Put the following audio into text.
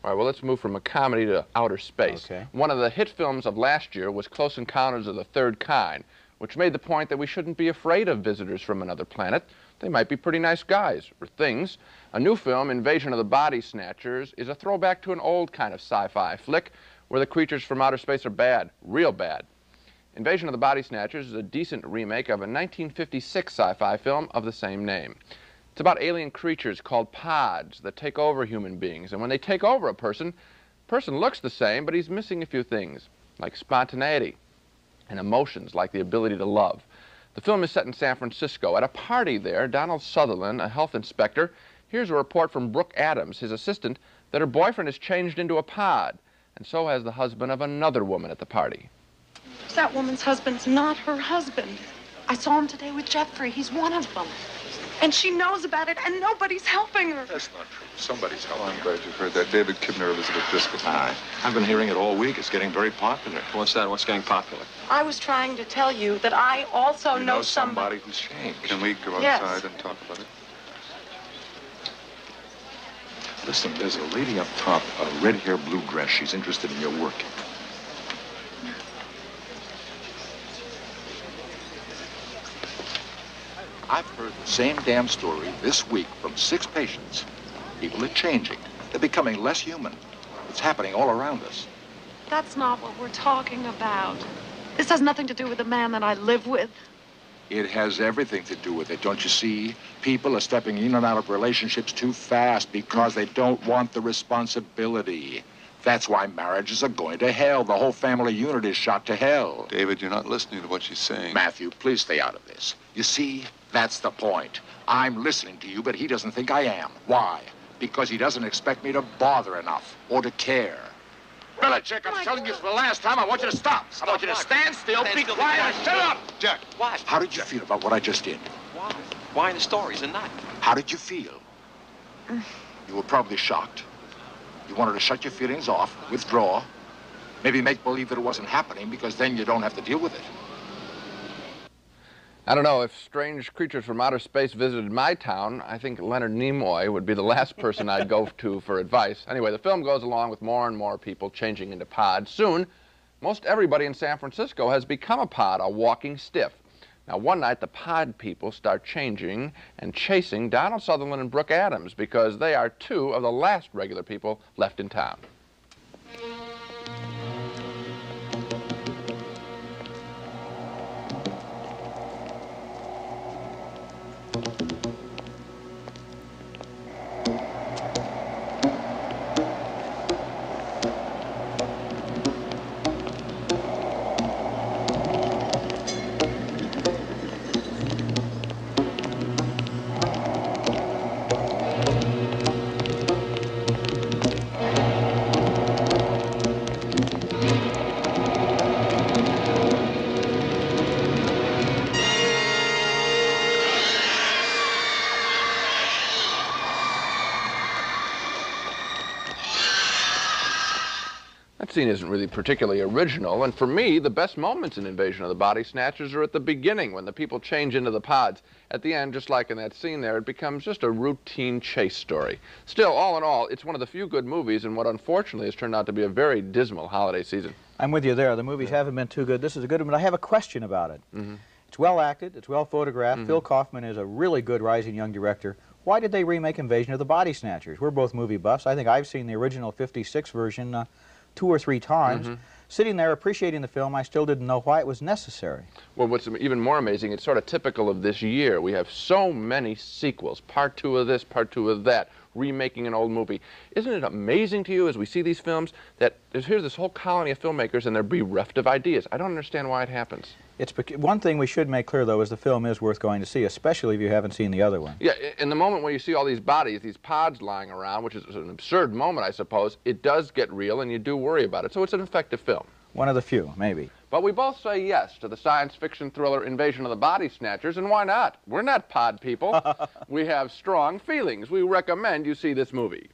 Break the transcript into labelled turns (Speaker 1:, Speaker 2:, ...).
Speaker 1: All right, well, let's move from a comedy to outer space.
Speaker 2: Okay.
Speaker 1: One of the hit films of last year was Close Encounters of the Third Kind, which made the point that we shouldn't be afraid of visitors from another planet. They might be pretty nice guys, or things. A new film, Invasion of the Body Snatchers, is a throwback to an old kind of sci-fi flick where the creatures from outer space are bad, real bad. Invasion of the Body Snatchers is a decent remake of a 1956 sci-fi film of the same name. It's about alien creatures called pods that take over human beings, and when they take over a person looks the same, but he's missing a few things, like spontaneity and emotions like the ability to love. The film is set in San Francisco. At a party there, Donald Sutherland, a health inspector, hears a report from Brooke Adams, his assistant, that her boyfriend has changed into a pod, and so has the husband of another woman at the party.
Speaker 3: That woman's husband's not her husband. I saw him today with Jeffrey. He's one of them. And she knows about it, and nobody's helping her.
Speaker 4: That's not true. Somebody's helping. I'm glad you've heard that. David Kibner, Elizabeth Driscoll.
Speaker 5: Aye. I've been hearing it all week. It's getting very popular.
Speaker 6: What's that? What's getting popular?
Speaker 3: I was trying to tell you that I also
Speaker 4: You know somebody who's changed. Can we go outside and talk about it?
Speaker 5: Listen, there's a lady up top, a red-haired blue dress. She's interested in your work. I've heard the same damn story this week from 6 patients. People are changing. They're becoming less human. It's happening all around us.
Speaker 3: That's not what we're talking about. This has nothing to do with the man that I live with.
Speaker 5: It has everything to do with it, don't you see? People are stepping in and out of relationships too fast because they don't want the responsibility. That's why marriages are going to hell. The whole family unit is shot to hell.
Speaker 4: David, you're not listening to what she's saying.
Speaker 5: Matthew, please stay out of this. You see, that's the point. I'm listening to you, but he doesn't think I am. Why? Because he doesn't expect me to bother enough or to care. Belichick, I'm telling you for the last time, I want you to stop. I want you to stand still, be quiet, and shut up!
Speaker 4: Jack.
Speaker 6: What?
Speaker 5: How did you feel about what I just did?
Speaker 6: Why? Why the stories and not?
Speaker 5: How did you feel? You were probably shocked. You wanted to shut your feelings off, withdraw, maybe make believe that it wasn't happening because then you don't have to deal with it.
Speaker 1: I don't know, if strange creatures from outer space visited my town, I think Leonard Nimoy would be the last person I'd go to for advice. Anyway, the film goes along with more and more people changing into pods. Soon, most everybody in San Francisco has become a pod, a walking stiff. Now, one night, the pod people start changing and chasing Donald Sutherland and Brooke Adams because they are 2 of the last regular people left in town. That scene isn't really particularly original, and for me, the best moments in Invasion of the Body Snatchers are at the beginning, when the people change into the pods. At the end, just like in that scene there, it becomes just a routine chase story. Still, all in all, it's one of the few good movies in what unfortunately has turned out to be a very dismal holiday season.
Speaker 2: I'm with you there. The movies haven't been too good. This is a good one, but I have a question about it. It's well acted, it's well photographed. Phil Kaufman is a really good rising young director. Why did they remake Invasion of the Body Snatchers? We're both movie buffs. I think I've seen the original '56 version 2 or 3 times. Sitting there appreciating the film, I still didn't know why it was necessary.
Speaker 1: Well, what's even more amazing, it's sort of typical of this year. We have so many sequels, part 2 of this, part 2 of that, remaking an old movie. Isn't it amazing to you as we see these films that here's this whole colony of filmmakers and they're bereft of ideas? I don't understand why it happens.
Speaker 2: It's one thing we should make clear, though, is the film is worth going to see, especially if you haven't seen the other one.
Speaker 1: Yeah, in the moment when you see all these bodies, these pods lying around, which is an absurd moment, I suppose, it does get real and you do worry about it. So it's an effective film.
Speaker 2: One of the few, maybe.
Speaker 1: But we both say yes to the science fiction thriller Invasion of the Body Snatchers, and why not? We're not pod people. We have strong feelings. We recommend you see this movie.